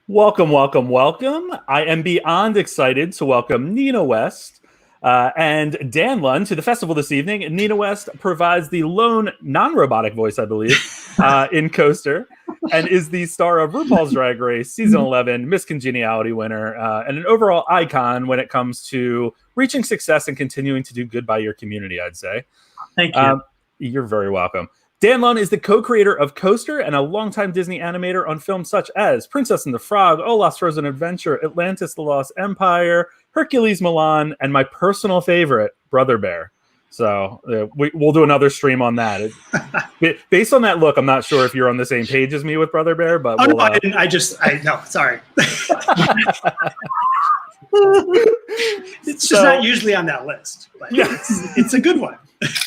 Welcome, welcome, welcome. I am beyond excited to welcome Nina West and Dan Lund to the festival this evening. Nina West provides the lone non-robotic voice, I believe, in Coaster, and is the star of RuPaul's Drag Race Season 11, Miss Congeniality winner, and an overall icon when it comes to reaching success and continuing to do good by your community, I'd say. Thank you. You're very welcome. Dan Lund is the co-creator of Coaster and a longtime Disney animator on films such as Princess and the Frog, Olaf's Frozen Adventure, Atlantis: The Lost Empire, Hercules Milan, and my personal favorite, Brother Bear. So we'll do another stream on that. Based on that look, I'm not sure if you're on the same page as me with Brother Bear, but no, I didn't. No, sorry. It's just not usually on that list, but yeah, it's a good one.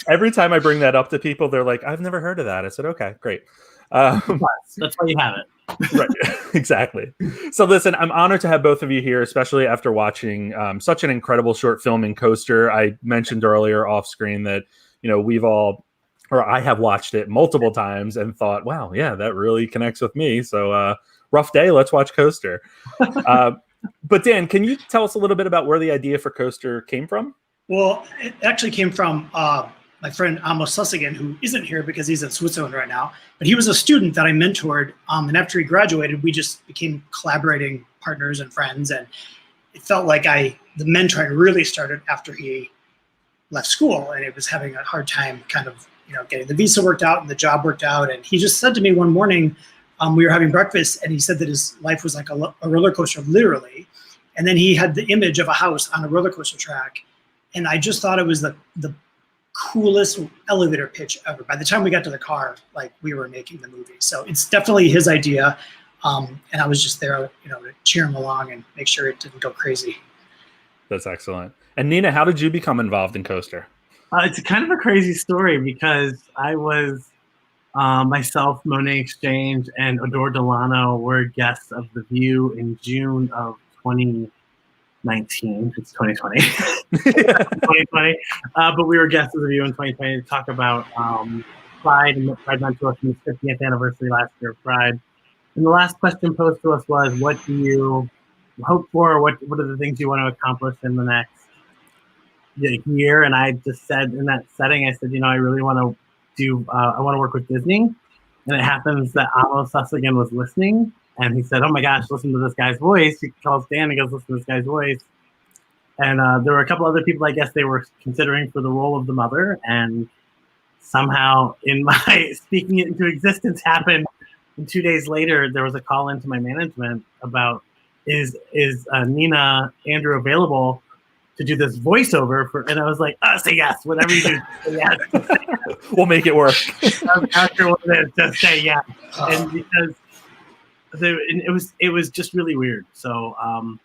Every time I bring that up to people, they're like, I've never heard of that. I said, okay, great. That's why you have it. Right, exactly. So listen, I'm honored to have both of you here, especially after watching such an incredible short film in Coaster. I mentioned earlier off screen that, I have watched it multiple times and thought, wow, yeah, that really connects with me. So rough day, let's watch Coaster. But Dan, can you tell us a little bit about where the idea for Coaster came from? Well, it actually came from my friend Amos Sussigan, who isn't here because he's in Switzerland right now. But he was a student that I mentored, and after he graduated, we just became collaborating partners and friends. And it felt like the mentoring really started after he left school, and it was having a hard time kind of getting the visa worked out and the job worked out. And he just said to me one morning, we were having breakfast, and he said that his life was like a roller coaster, literally. And then he had the image of a house on a roller coaster track. And I just thought it was the coolest elevator pitch ever. By the time we got to the car, like, we were making the movie. So it's definitely his idea. And I was just there, to cheer him along and make sure it didn't go crazy. That's excellent. And Nina, how did you become involved in Coaster? It's kind of a crazy story because I was myself, Monet Exchange, and Adore Delano were guests of The View in June of 2019. It's 2020. 2020. But we were guests of The View in 2020 to talk about Pride, and what Pride meant to us in the 50th anniversary last year of Pride. And the last question posed to us was, what do you hope for? What are the things you want to accomplish in the next year? And I just said, in that setting, I said, I really want to I want to work with Disney. And it happens that Amos Sussigan was listening. And he said, oh my gosh, listen to this guy's voice. He calls Dan and goes, listen to this guy's voice. And there were a couple other people, I guess, they were considering for the role of the mother. And somehow, in my speaking it into existence happened. And 2 days later, there was a call into my management about, is Nina Andrew available to do this voiceover for? And I was like, say yes, whatever you do, say yes. We'll make it work. After one of this, just say yes. And because it was just really weird. So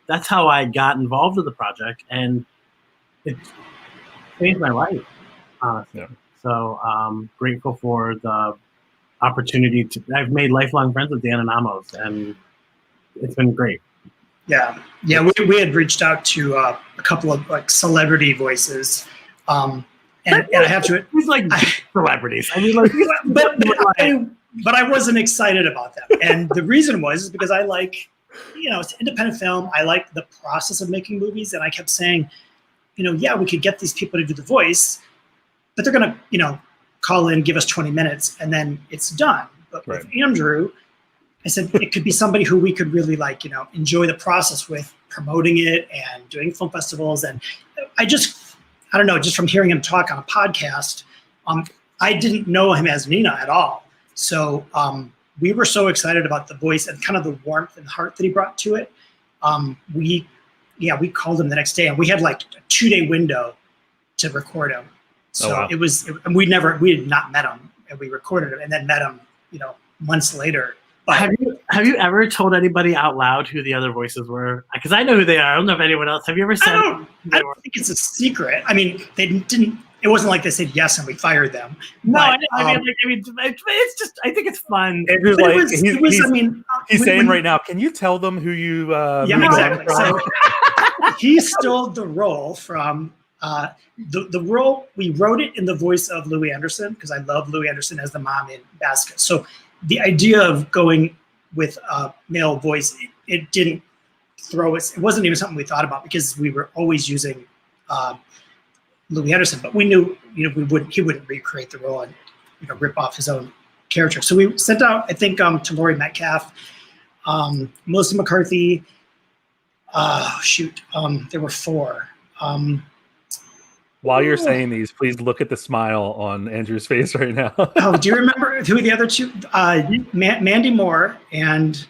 that's how I got involved with the project, and it changed my life, honestly. Yeah. So grateful for the opportunity I've made lifelong friends with Dan and Amos, and it's been great. Yeah. We had reached out to a couple of celebrity voices, and I have to. He's celebrities. I mean, but I wasn't excited about them, and the reason was because I like, it's an independent film. I like the process of making movies, and I kept saying, yeah, we could get these people to do the voice, but they're gonna, call in, give us 20 minutes, and then it's done. But right. With Andrew, I said it could be somebody who we could really enjoy the process with, promoting it and doing film festivals. And I don't know, just from hearing him talk on a podcast, I didn't know him as Nina at all. So we were so excited about the voice and kind of the warmth and heart that he brought to it. We called him the next day, and we had a 2-day window to record him. So wow. We had not met him, and we recorded him and then met him, months later. But have you ever told anybody out loud who the other voices were? Because I know who they are. I don't know if anyone else. Have you ever said? I don't think it's a secret. I mean, they didn't. It wasn't like they said yes and we fired them. No, but, it's just. I think it's fun. Andrew's he's saying right now. Can you tell them who you? Yeah, exactly. So he stole the role from the role. We wrote it in the voice of Louis Anderson because I love Louis Anderson as the mom in Basket. So the idea of going with a male voice it didn't throw us. It wasn't even something we thought about because we were always using Louis Anderson, but we knew, he wouldn't recreate the role and, rip off his own character. So we sent out, I think, to Laurie Metcalf, Melissa McCarthy. There were 4. While you're saying these, please look at the smile on Andrew's face right now. Oh, do you remember who the other 2? Mandy Moore and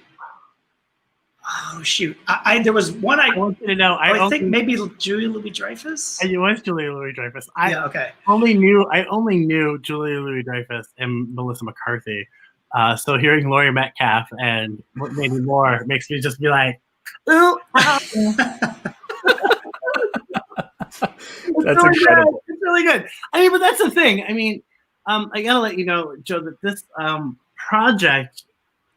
there was one I want you to know. I think maybe Julia Louis-Dreyfus. It was Julia Louis-Dreyfus. Okay. I only knew Julia Louis-Dreyfus and Melissa McCarthy. So hearing Laurie Metcalf and Mandy Moore makes me just be like, ooh. That's really incredible. It's really good. I mean, but that's the thing. I mean, I gotta let you know, Joe, that this project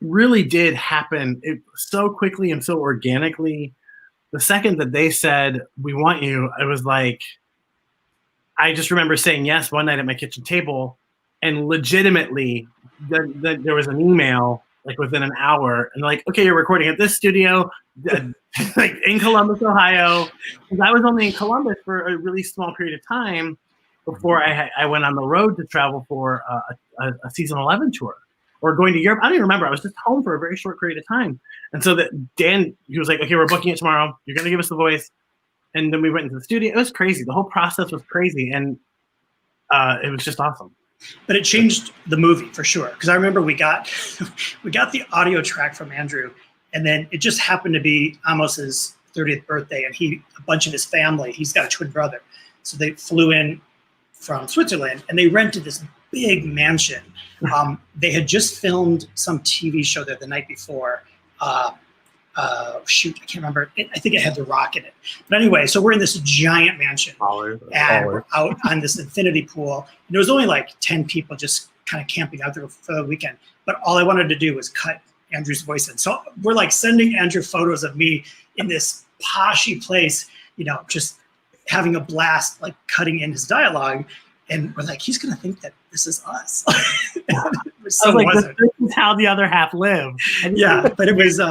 really did happen so quickly and so organically. The second that they said, we want you, I was like, I just remember saying yes one night at my kitchen table, and legitimately there was an email like within an hour, and like, okay, you're recording at this studio, like in Columbus, Ohio. Because I was only in Columbus for a really small period of time before I went on the road to travel for a season 11 tour. Or going to Europe. I don't even remember. I was just home for a very short period of time. And so that Dan, he was like, okay, we're booking it tomorrow. You're going to give us the voice. And then we went into the studio. It was crazy. The whole process was crazy. And it was just awesome. But it changed the movie for sure. Because I remember we got the audio track from Andrew. And then it just happened to be Amos's 30th birthday. And a bunch of his family, he's got a twin brother. So they flew in from Switzerland and they rented this big mansion. They had just filmed some TV show there the night before. I can't remember. I think it had The Rock in it. But anyway, so we're in this giant mansion. And we're out on this infinity pool. And there was only like 10 people just kind of camping out there for the weekend. But all I wanted to do was cut Andrew's voice in. So we're like sending Andrew photos of me in this poshy place, just having a blast, like cutting in his dialogue. And we're like, he's going to think that this is us. So like, this is how the other half live. Yeah, but it was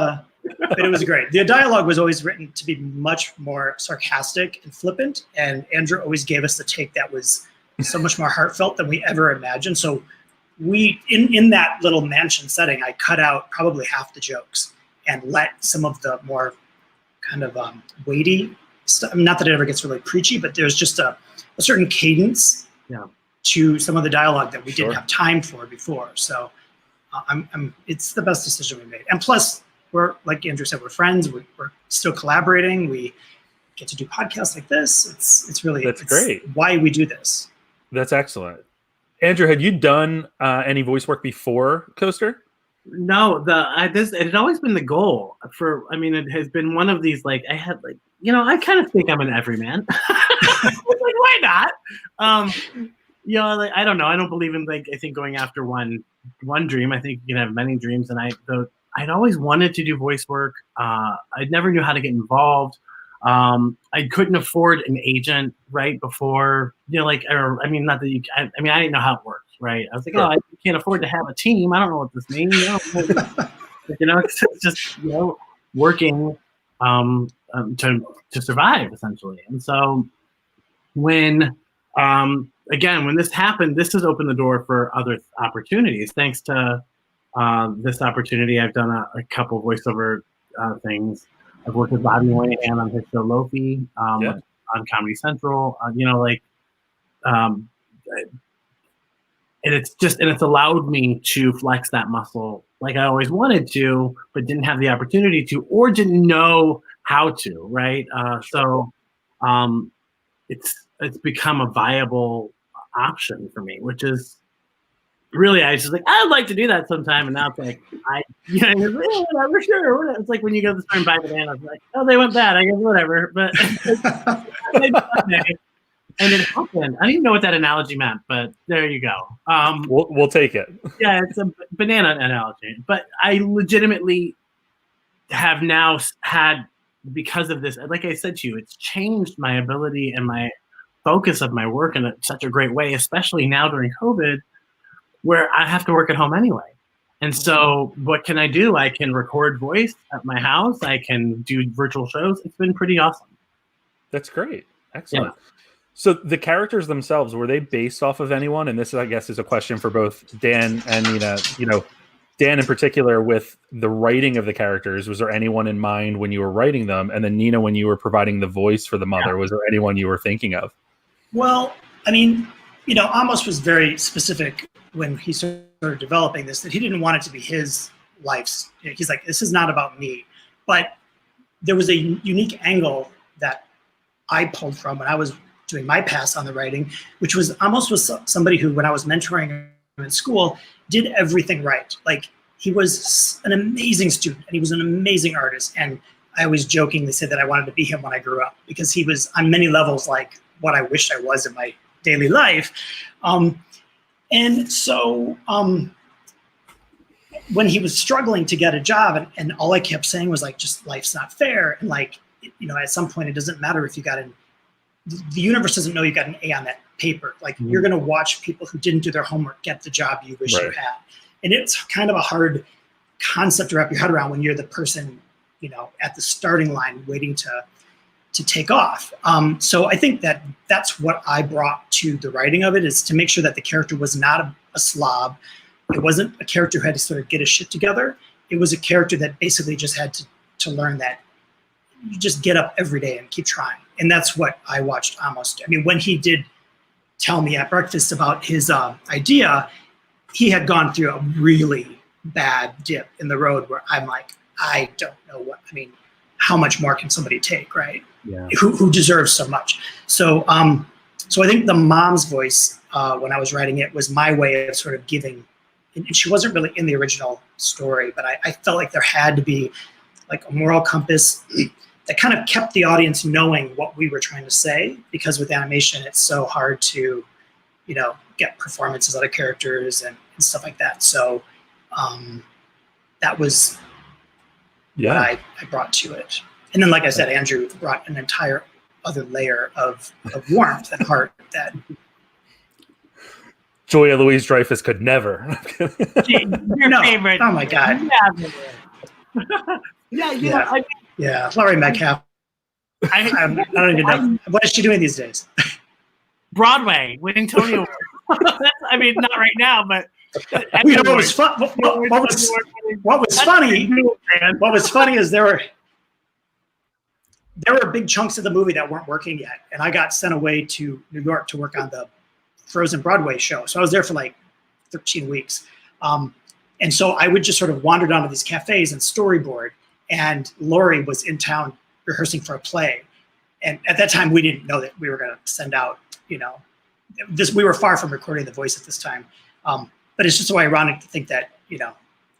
great. The dialogue was always written to be much more sarcastic and flippant. And Andrew always gave us the take that was so much more heartfelt than we ever imagined. So we, in that little mansion setting, I cut out probably half the jokes and let some of the more kind of weighty stuff. Not that it ever gets really preachy, but there's just a certain cadence to some of the dialogue that we didn't have time for before. So it's the best decision we made. And plus, we're, like Andrew said, we're friends. We're still collaborating. We get to do podcasts like this. It's great. Why we do this. That's excellent. Andrew, had you done any voice work before Coaster? No, it had always been the goal it has been one of these, like, I had like, I kind of think I'm an everyman. Like, why not? Like, I don't know. I don't believe in, like, I think going after one dream. I think you can have many dreams. And I'd always wanted to do voice work. I never knew how to get involved. I couldn't afford an agent right before, not that you, I didn't know how it works, right? I was like, I can't afford to have a team. I don't know what this means. It's just, working to survive, essentially. And so when this happened, this has opened the door for other opportunities. Thanks to this opportunity, I've done a couple voiceover things. I've worked with Bobby Moynihan on his show Lofi, on Comedy Central. And it's allowed me to flex that muscle like I always wanted to, but didn't have the opportunity to, or didn't know how to. Right. It's become a viable option for me, which is really, I was just like, I'd like to do that sometime. And now it's like, whatever, sure. It's like when you go to the store and buy bananas, like, oh, they went bad, I guess, whatever. But and it happened. I don't even know what that analogy meant, but there you go. We'll take it. Yeah, it's a banana analogy. But I legitimately have now had, because of this, like I said to you, it's changed my ability and my focus of my work in such a great way, especially now during COVID, where I have to work at home anyway. And so what can I do? I can record voice at my house. I can do virtual shows. It's been pretty awesome. That's great. Excellent. Yeah. So the characters themselves, were they based off of anyone? And this, I guess, is a question for both Dan and Nina. You know, Dan in particular, with the writing of the characters, was there anyone in mind when you were writing them? And then Nina, when you were providing the voice for the mother, was there anyone you were thinking of? Well, I mean, you know, Amos was very specific when he started developing this, that he didn't want it to be his life's. He's like, this is not about me. But there was a unique angle that I pulled from when I was doing my pass on the writing, which was Amos was somebody who, when I was mentoring him in school, did everything right. Like, he was an amazing student and he was an amazing artist. And I always jokingly said that I wanted to be him when I grew up, because he was on many levels like what I wished I was in my daily life. And so when he was struggling to get a job, and all I kept saying was like, just life's not fair. And like, you know, at some point, it doesn't matter if you got the universe doesn't know you got an A on that paper. Like, you're going to watch people who didn't do their homework get the job you wish you had. And it's kind of a hard concept to wrap your head around when you're the person, you know, at the starting line waiting to take off. So I think that that's what I brought to the writing of it, is to make sure that the character was not a slob. It wasn't a character who had to sort of get his shit together. It was a character that basically just had to learn that you just get up every day and keep trying. And that's what I watched Amos do. I mean, when he did tell me at breakfast about his idea, he had gone through a really bad dip in the road where I'm like, I don't know how much more can somebody take, right? Yeah. Who deserves so much. So so I think the mom's voice, when I was writing it, was my way of sort of giving, and she wasn't really in the original story, but I felt like there had to be like a moral compass that kind of kept the audience knowing what we were trying to say, because with animation, it's so hard to, you know, get performances out of characters and stuff like that. So that was what I brought to it. And then, like I said, Andrew brought an entire other layer of warmth and heart that Julia Louis-Dreyfus could never. Your favorite. Oh my God. Yeah, Laurie Metcalf. I don't even know. What is she doing these days? Broadway, winning Tony Award. I mean, not right now, but you know, what was fun? What was funny is there were big chunks of the movie that weren't working yet, and I got sent away to New York to work on the Frozen Broadway show. So I was there for like 13 weeks, and so I would just sort of wander down to these cafes and storyboard. And Laurie was in town rehearsing for a play. And at that time, we didn't know that we were going to send out, you know, we were far from recording the voice at this time. But it's just so ironic to think that, you know,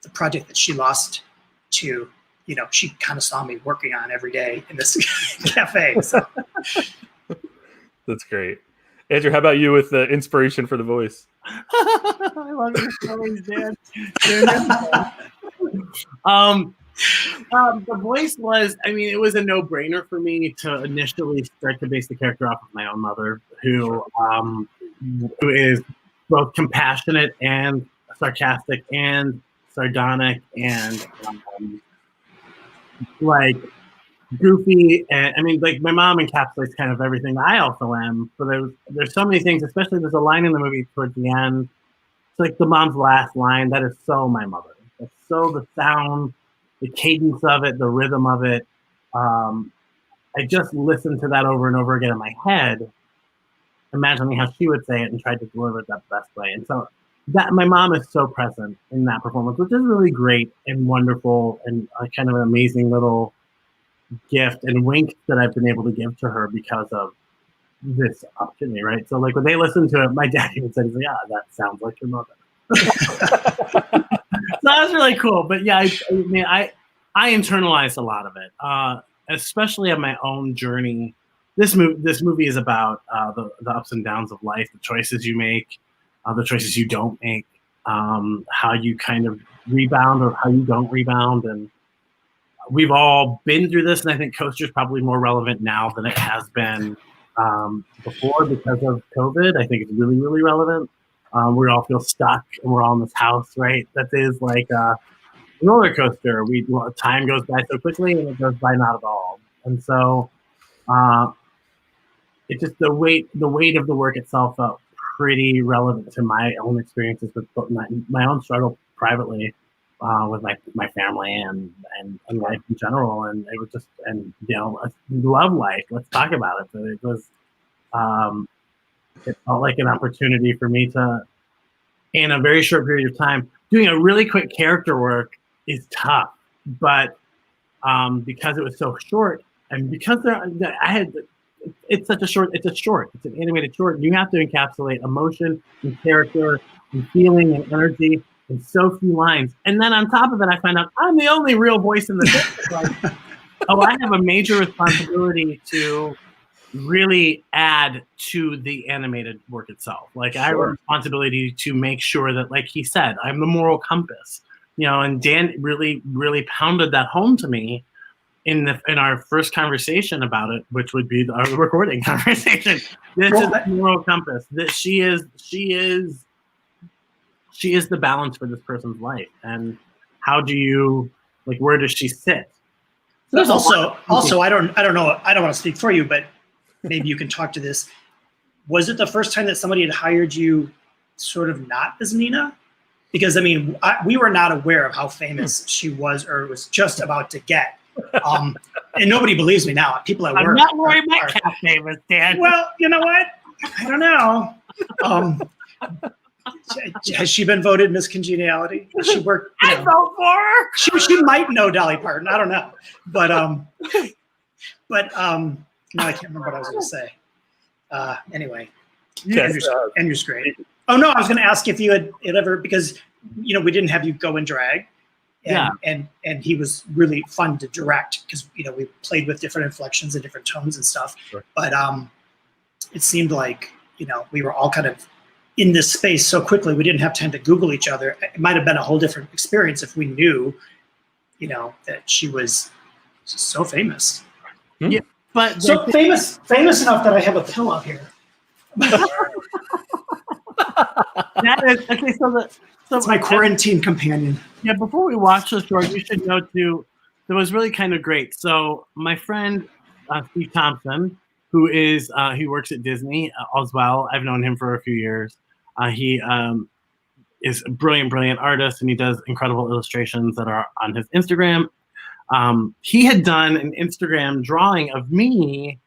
the project that she lost to, you know, she kind of saw me working on every day in this cafe. So. That's great. Andrew, how about you with the inspiration for the voice? I love your stories, Dan. The voice was, I mean, it was a no-brainer for me to initially start to base the character off of my own mother, who is both compassionate and sarcastic and sardonic and like goofy. And I mean, like, my mom encapsulates kind of everything I also am. So there's so many things, especially there's a line in the movie towards the end. It's like the mom's last line. That is so my mother. It's so the sound, the cadence of it, the rhythm of it. I just listened to that over and over again in my head, imagining how she would say it and tried to deliver it that best way. And so that my mom is so present in that performance, which is really great and wonderful and kind of an amazing little gift and wink that I've been able to give to her because of this opportunity, right? So like when they listen to it, my dad even said, he's like, "Ah, that sounds like your mother." So that was really cool. But yeah, I internalized a lot of it, especially on my own journey. This movie is about the ups and downs of life, the choices you make, the choices you don't make, how you kind of rebound or how you don't rebound. And we've all been through this, and I think Coaster's probably more relevant now than it has been before because of COVID. I think it's really, really relevant. We all feel stuck, and we're all in this house, right? That is like a roller coaster. Time goes by so quickly, and it goes by not at all. And so, it just the weight of the work itself felt pretty relevant to my own experiences with my own struggle privately with my family and life in general. And it was just, and love life. Let's talk about it. So it was, it felt like an opportunity for me to, in a very short period of time, doing a really quick character work is tough, but because it was so short, and because it's an animated short. You have to encapsulate emotion and character and feeling and energy in so few lines. And then on top of it, I find out I'm the only real voice in the business. Like, I have a major responsibility to really add to the animated work itself. Like, I have a responsibility to make sure that, like he said, I'm the moral compass. And Dan really, really pounded that home to me in our first conversation about it, which would be our recording conversation. This is the moral compass. That she is the balance for this person's life. And how do you, like, where does she sit? So also, I don't know. I don't want to speak for you, but maybe you can talk to this. Was it the first time that somebody had hired you sort of not as Nina? Because, I mean, we were not aware of how famous she was or was just about to get. And nobody believes me now. People at work. I'm not Rory Metcalf famous, Dan. Well, you know what? I don't know. Has she been voted Miss Congeniality? She worked. I vote for her. She might know Dolly Parton. I don't know. But no, I can't remember what I was going to say. Anyway, Andrew's great. Oh no, I was going to ask if you had ever, because we didn't have you go in drag. And he was really fun to direct because we played with different inflections and different tones and stuff. Sure. But it seemed like we were all kind of in this space so quickly we didn't have time to Google each other. It might have been a whole different experience if we knew, that she was so famous. Yeah, but so famous enough that I have a pillow here. That is okay. So it's my quarantine companion. Yeah, before we watch the short, you should know too, that was really kind of great. So my friend Steve Thompson, who works at Disney as well. I've known him for a few years. He is a brilliant artist, and he does incredible illustrations that are on his Instagram. He had done an Instagram drawing of me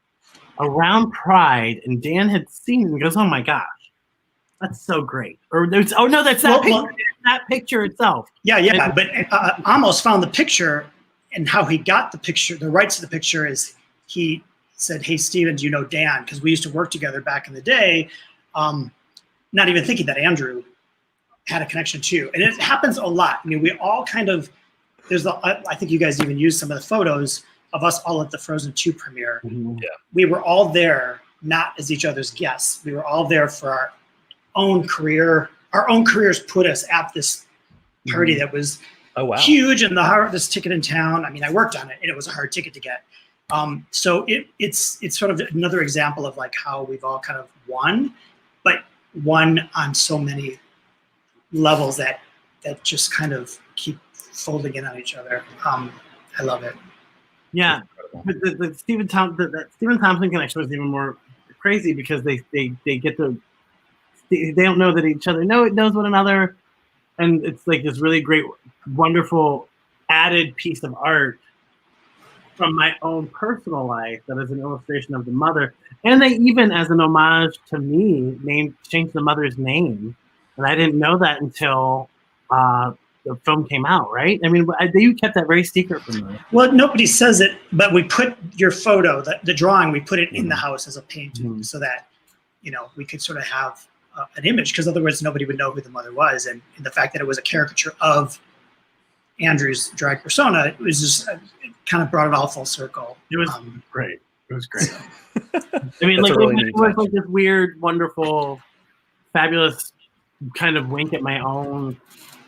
around Pride, and Dan had seen it and goes, "Oh my gosh, that's so great!" Or that's that picture itself. Yeah. But Amos found the picture, and how he got the picture, the rights to the picture, is he said, "Hey, Steven, do you know Dan?" Because we used to work together back in the day. Not even thinking that Andrew had a connection too, and it happens a lot. I mean, we all kind of I think you guys even used some of the photos of us all at the Frozen 2 premiere. Mm-hmm. Yeah, we were all there not as each other's guests. We were all there for our own career. Our own careers put us at this party that was huge and the hardest ticket in town. I mean, I worked on it, and it was a hard ticket to get. So it's sort of another example of like how we've all kind of won, but won on so many levels that just kind of keep folding in on each other. I love it. Yeah, the Stephen Thompson connection was even more crazy because they get to, they don't know that each other knows one another, and it's like this really great, wonderful added piece of art from my own personal life that is an illustration of the mother. And they even, as an homage to me, changed the mother's name, and I didn't know that until the film came out, right? I mean, you kept that very secret from me. Well, nobody says it, but we put your photo, the drawing, we put it in the house as a painting so that, we could sort of have an image, because otherwise nobody would know who the mother was. And the fact that it was a caricature of Andrew's drag persona, it was just, it kind of brought it all full circle. It was great. It was great. I mean, like, it was like this weird, wonderful, fabulous kind of wink at my own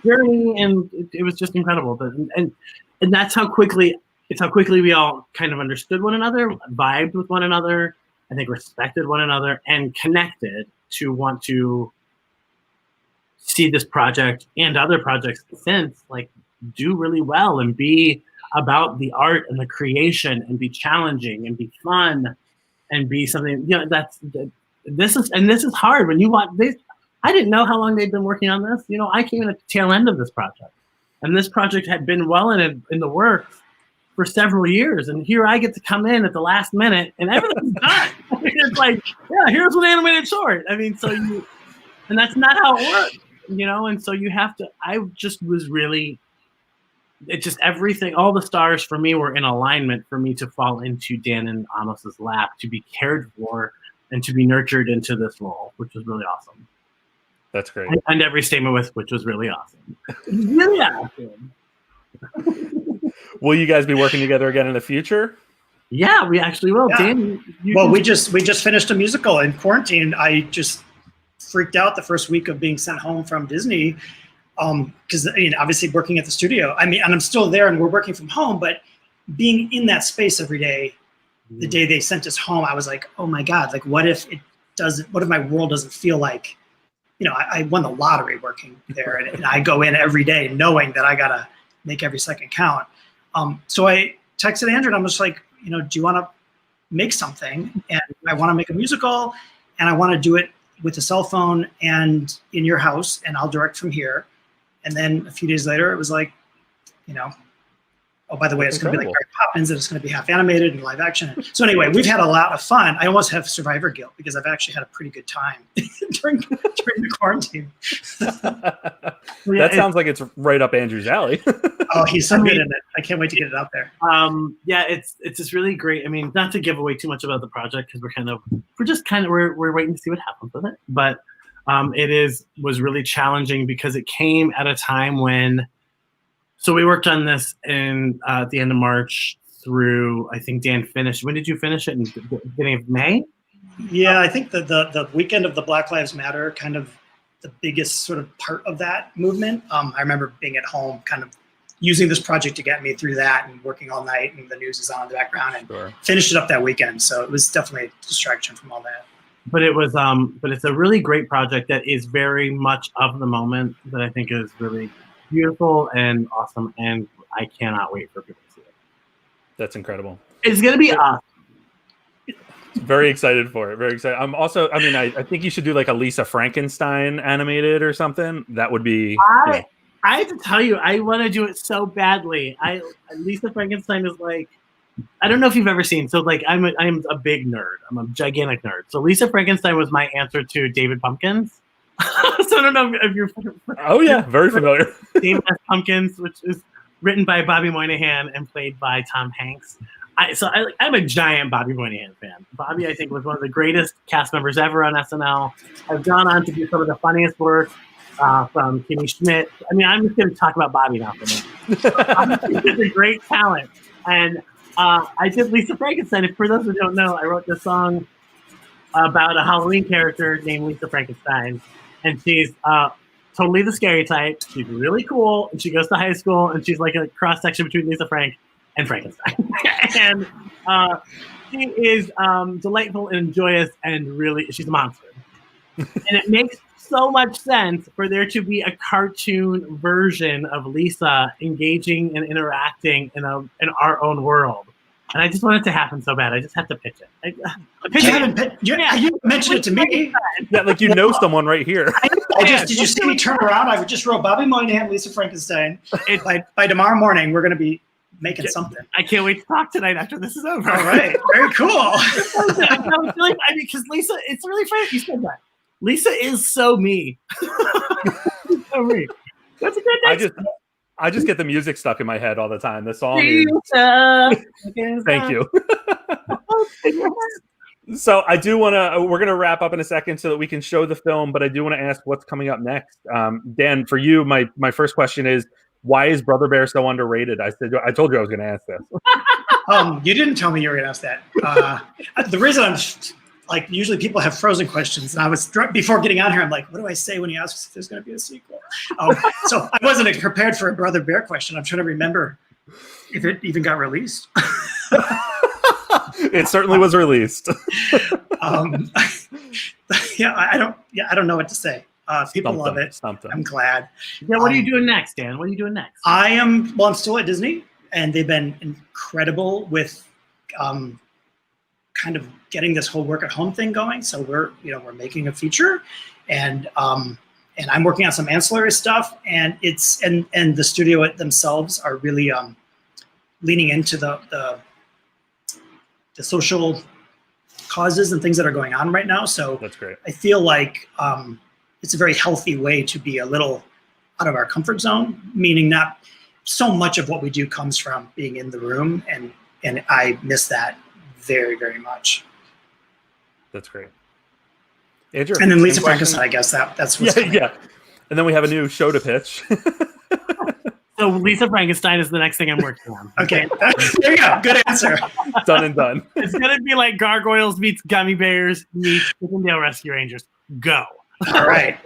journey, and it was just incredible. And that's how quickly we all kind of understood one another, vibed with one another, I think respected one another, and connected to want to see this project and other projects since like do really well and be about the art and the creation and be challenging and be fun and be something, you know, this is hard when you want this. I didn't know how long they'd been working on this. You know, I came in at the tail end of this project, and this project had been well in the works for several years. And here I get to come in at the last minute and everything's done. I mean, it's like, yeah, here's an animated short. I mean, and that's not how it works, you know? And so you have to, everything, all the stars for me were in alignment for me to fall into Dan and Amos's lap, to be cared for and to be nurtured into this role, which was really awesome. That's great. And every statement with, which was really awesome. Really awesome. Will you guys be working together again in the future? Yeah, we actually will. Yeah. Dan, we just finished a musical in quarantine. I just freaked out the first week of being sent home from Disney, because obviously working at the studio. I mean, and I'm still there, and we're working from home. But being in that space every day, the day they sent us home, I was like, oh my God! Like, what if my world doesn't feel like, I won the lottery working there, and I go in every day knowing that I gotta make every second count. So I texted Andrew, and I'm just like, do you want to make something? And I want to make a musical, and I want to do it with a cell phone and in your house, and I'll direct from here. And then a few days later, it was like, oh, by the way, it's going to be like Mary Poppins, and it's going to be half animated and live action. So anyway, we've had a lot of fun. I almost have survivor guilt because I've actually had a pretty good time during the quarantine. That sounds like it's right up Andrew's alley. Oh, he's so good in it. I can't wait to get it out there. Yeah, it's just really great. I mean, not to give away too much about the project because we're waiting to see what happens with it. But was really challenging because it came at a time when. So we worked on this at the end of March through, I think Dan finished. When did you finish it? In the beginning of May? Yeah, I think the weekend of the Black Lives Matter, kind of the biggest sort of part of that movement. I remember being at home, kind of using this project to get me through that and working all night, and the news is on in the background, and finished it up that weekend. So it was definitely a distraction from all that. But it was, but it's a really great project that is very much of the moment that I think is really beautiful and awesome, and I cannot wait for people to see it. That's incredible. It's gonna be awesome. Very excited for it. Very excited. I'm also. I mean, I think you should do like a Lisa Frankenstein animated or something. That would be. I have to tell you, I want to do it so badly. Lisa Frankenstein is like, I don't know if you've ever seen. So like, I'm a big nerd. I'm a gigantic nerd. So Lisa Frankenstein was my answer to David Pumpkins. So I don't know if you're. Oh yeah, very familiar. David S. Pumpkins, which is written by Bobby Moynihan and played by Tom Hanks. I'm a giant Bobby Moynihan fan. Bobby, I think, was one of the greatest cast members ever on SNL. I've gone on to do some of the funniest work from Kimmy Schmidt. I mean, I'm just going to talk about Bobby now for a minute. He's a great talent. And I did Lisa Frankenstein. For those who don't know, I wrote this song about a Halloween character named Lisa Frankenstein. And she's totally the scary type. She's really cool. And she goes to high school, and she's like a cross-section between Lisa Frank and Frankenstein. And she is delightful and joyous, and really, she's a monster. And it makes so much sense for there to be a cartoon version of Lisa engaging and interacting in our own world. And I just want it to happen so bad. I just have to pitch it. You mentioned it to me. Yeah, like someone right here. Did you see me turn around? I just wrote Bobby Moynihan, Lisa Frankenstein. By tomorrow morning, we're going to be making something. I can't wait to talk tonight after this is over. All right, very cool. I mean, because Lisa, it's really funny you said that. Lisa is so me. So me. That's a good next. I just get the music stuck in my head all the time. The song is... Thank you. So I do want to, we're going to wrap up in a second so that we can show the film, but I do want to ask what's coming up next. Dan, for you, my first question is, why is Brother Bear so underrated? I told you I was going to ask this. You didn't tell me you were going to ask that. The reason I'm like, usually people have frozen questions, and I was before getting on here, I'm like, what do I say when he asks if there's going to be a sequel? So I wasn't prepared for a Brother Bear question. I'm trying to remember if it even got released. It certainly was released. I don't know what to say. People love it. I'm glad. Yeah, what are you doing next, Dan? What are you doing next? I'm still at Disney, and they've been incredible with kind of getting this whole work at home thing going. So we're making a feature, and I'm working on some ancillary stuff, and and the studio themselves are really leaning into the social causes and things that are going on right now. So that's great. I feel like it's a very healthy way to be a little out of our comfort zone, meaning not so much of what we do comes from being in the room, and I miss that very, very much. That's great. Andrew, and then Lisa Frankenstein, I guess that's what's coming. Yeah. And then we have a new show to pitch. So Lisa Frankenstein is the next thing I'm working on. Okay, there you go. Good answer. Done and done. It's gonna be like Gargoyles meets Gummy Bears meets Chippendale Rescue Rangers. Go. All right.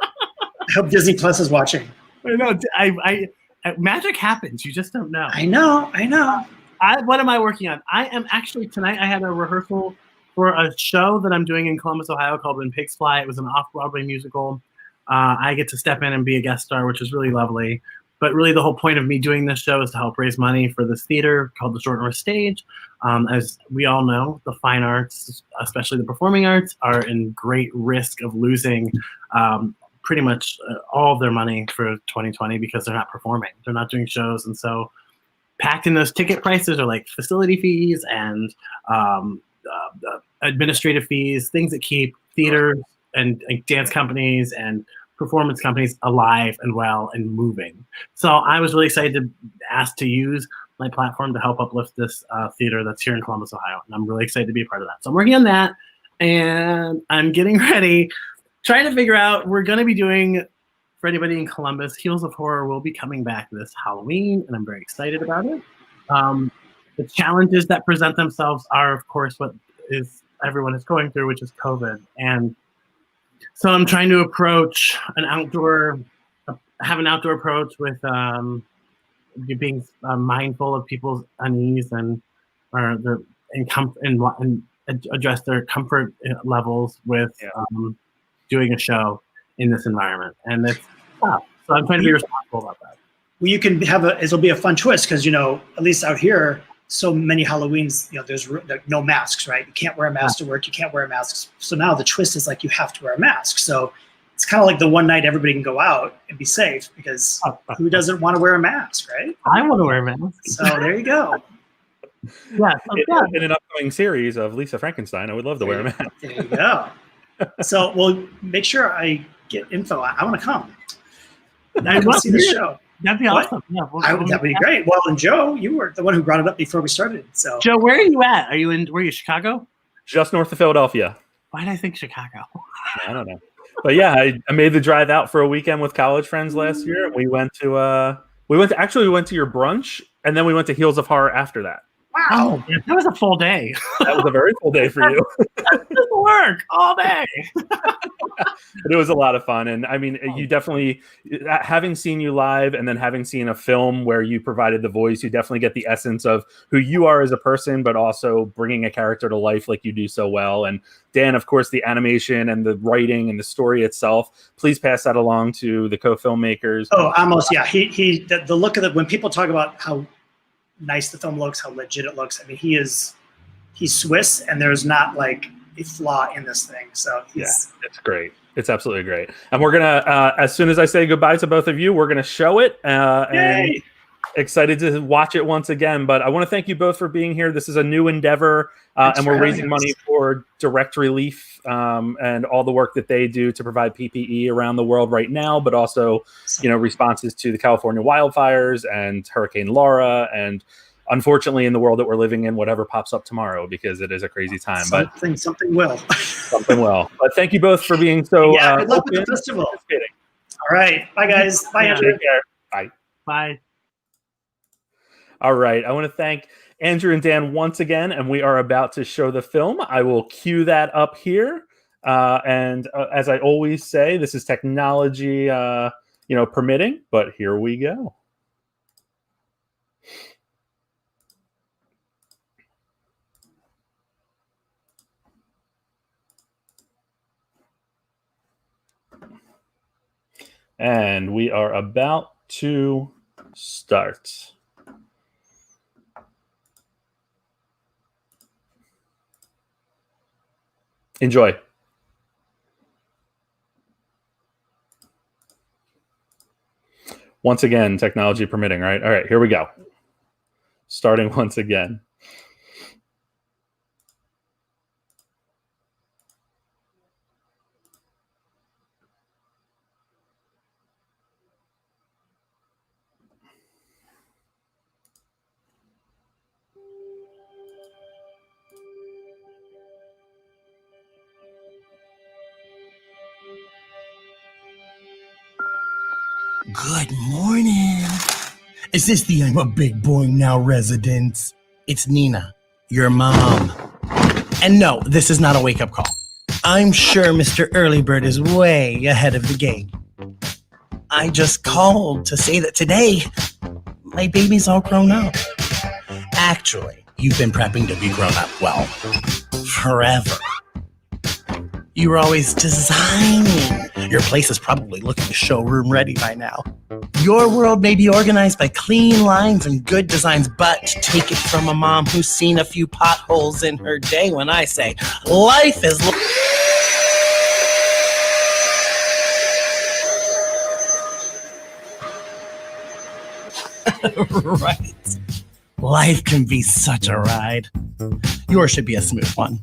I hope Disney Plus is watching. I know. I magic happens. You just don't know. I know. What am I working on? I am actually tonight. I had a rehearsal for a show that I'm doing in Columbus, Ohio, called When Pigs Fly. It was an off-Broadway musical. I get to step in and be a guest star, which is really lovely. But really, the whole point of me doing this show is to help raise money for this theater called the Short North Stage. As we all know, the fine arts, especially the performing arts, are in great risk of losing pretty much all of their money for 2020 because they're not performing. They're not doing shows. And so packed in those ticket prices are like facility fees and administrative fees, things that keep theaters and dance companies and performance companies alive and well and moving. So I was really excited to ask to use my platform to help uplift this theater that's here in Columbus, Ohio. And I'm really excited to be a part of that. So I'm working on that, and I'm getting ready, trying to figure out, we're going to be doing, for anybody in Columbus, Heels of Horror will be coming back this Halloween, and I'm very excited about it. The challenges that present themselves are, of course, what everyone is going through, which is COVID. And so I'm trying to approach have an outdoor approach with being mindful of people's unease and address their comfort levels with doing a show in this environment. And it's tough. So I'm trying to be responsible about that. Well, you can it'll be a fun twist because, at least out here, so many Halloweens, there's no masks, right? You can't wear a mask to work. You can't wear masks. So now the twist is like you have to wear a mask. So it's kind of like the one night everybody can go out and be safe because who doesn't want to wear a mask, right? I want to wear a mask. So there you go. Yeah. In an upcoming series of Lisa Frankenstein, I would love to wear a mask. There you go. So, well, make sure I get info. I want to come. I want to see the show. That'd be awesome. Yeah, that'd be great. Well, and Joe, you were the one who brought it up before we started. So, Joe, where are you at? Were you Chicago? Just north of Philadelphia. Why did I think Chicago? I don't know. But yeah, I made the drive out for a weekend with college friends last year. We went to your brunch, and then we went to Heels of Horror after that. Wow, that was a full day. That was a very full day for you. Work all day. But it was a lot of fun, and I mean, you definitely, having seen you live and then having seen a film where you provided the voice, you definitely get the essence of who you are as a person, but also bringing a character to life like you do so well. And Dan, of course, the animation and the writing and the story itself. Please pass that along to the co-filmmakers. Oh, almost, yeah. The look of it when people talk about how nice the film looks, how legit it looks. I mean, he's Swiss, and there's not like a flaw in this thing. So it's great. It's absolutely great. And we're gonna, as soon as I say goodbye to both of you, we're gonna show it. And excited to watch it once again. But I want to thank you both for being here. This is a new endeavor, and we're raising money for Direct Relief and all the work that they do to provide PPE around the world right now, but also, responses to the California wildfires and Hurricane Laura, and unfortunately, in the world that we're living in, whatever pops up tomorrow, because it is a crazy time. Something will. Something will. But thank you both for being so. Good luck with the festival. All right. Bye, guys. Bye, Andrew. Take care. Bye. Bye. All right. I want to thank Andrew and Dan once again, and we are about to show the film. I will cue that up here. And as I always say, this is technology, permitting, but here we go. And we are about to start. Enjoy. Once again, technology permitting, right? All right, here we go. Starting once again. Good morning. Is this the I'm a big boy now residence? It's Nina, your mom. And no, this is not a wake-up call. I'm sure Mr. Earlybird is way ahead of the game. I just called to say that today, my baby's all grown up. Actually, you've been prepping to be grown up, well, forever. You were always designing. Your place is probably looking showroom ready by now. Your world may be organized by clean lines and good designs, but take it from a mom who's seen a few potholes in her day when I say life is... Right. Life can be such a ride. Yours should be a smooth one.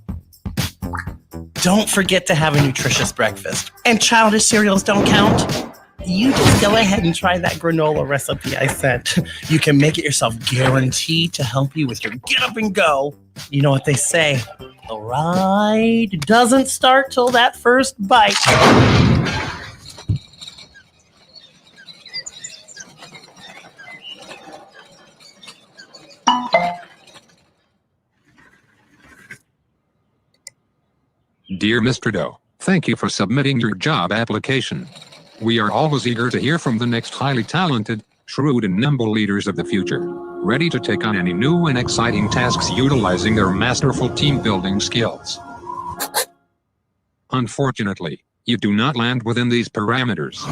Don't forget to have a nutritious breakfast. And childish cereals don't count. You just go ahead and try that granola recipe I sent. You can make it yourself, guaranteed to help you with your get up and go. You know what they say, the ride doesn't start till that first bite. Dear Mr. Doe, thank you for submitting your job application. We are always eager to hear from the next highly talented, shrewd and nimble leaders of the future, ready to take on any new and exciting tasks utilizing their masterful team-building skills. Unfortunately, you do not land within these parameters.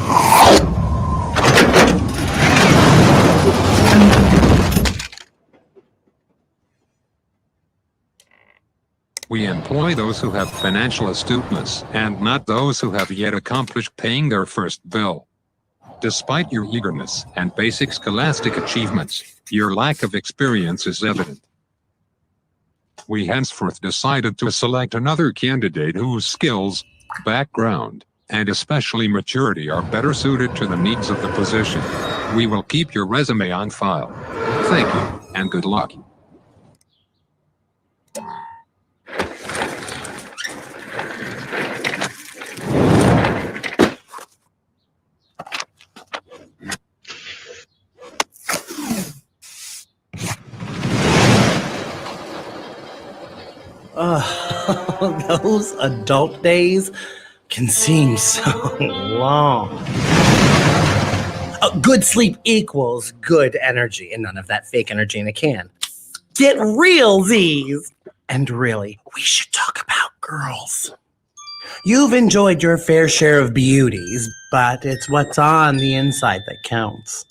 We employ those who have financial astuteness and not those who have yet accomplished paying their first bill. Despite your eagerness and basic scholastic achievements, your lack of experience is evident. We henceforth decided to select another candidate whose skills, background, and especially maturity are better suited to the needs of the position. We will keep your resume on file. Thank you, and good luck. Those adult days can seem so long. Good sleep equals good energy, and none of that fake energy in a can. Get real, Z's! And really, we should talk about girls. You've enjoyed your fair share of beauties, but it's what's on the inside that counts.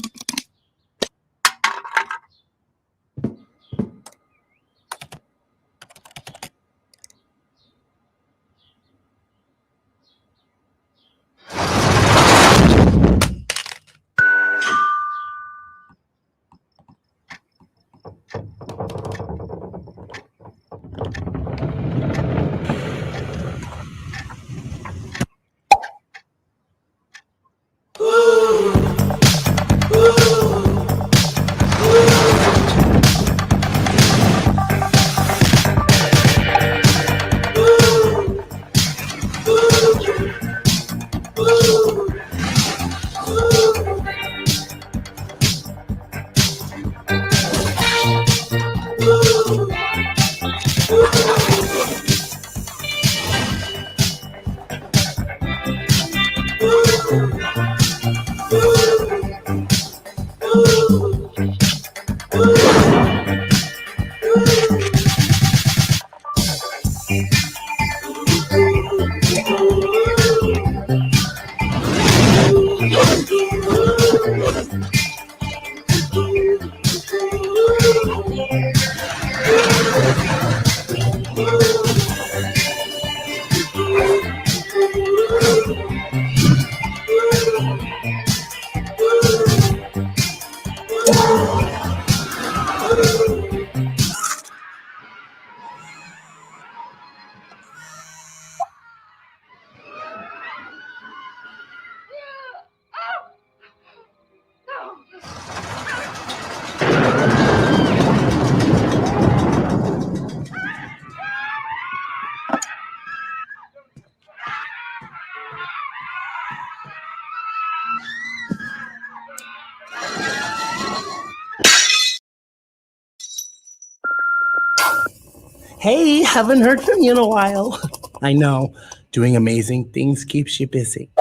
Hey, haven't heard from you in a while. I know, doing amazing things keeps you busy.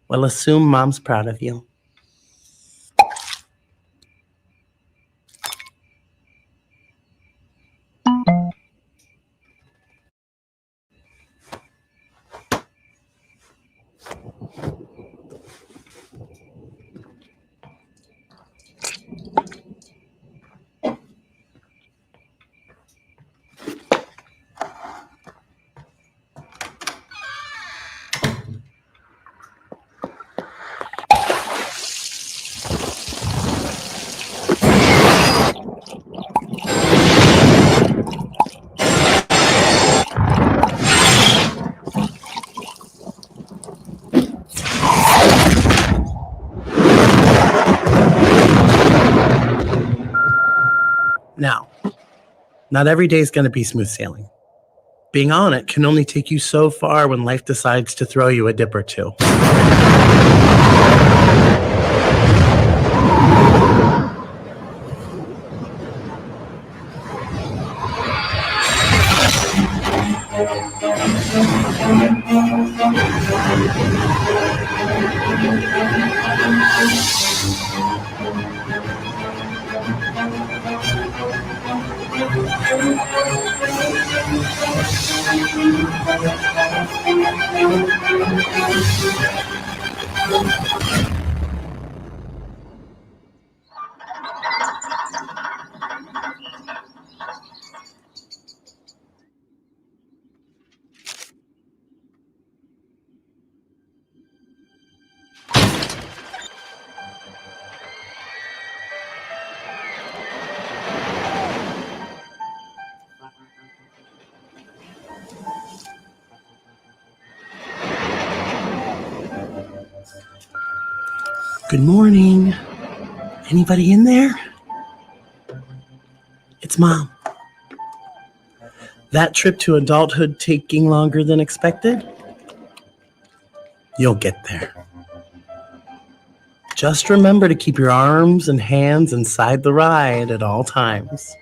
Well, assume Mom's proud of you. Now, not every day is going to be smooth sailing. Being on it can only take you so far when life decides to throw you a dip or two. Good morning. Anybody in there? It's Mom. That trip to adulthood taking longer than expected? You'll get there. Just remember to keep your arms and hands inside the ride at all times.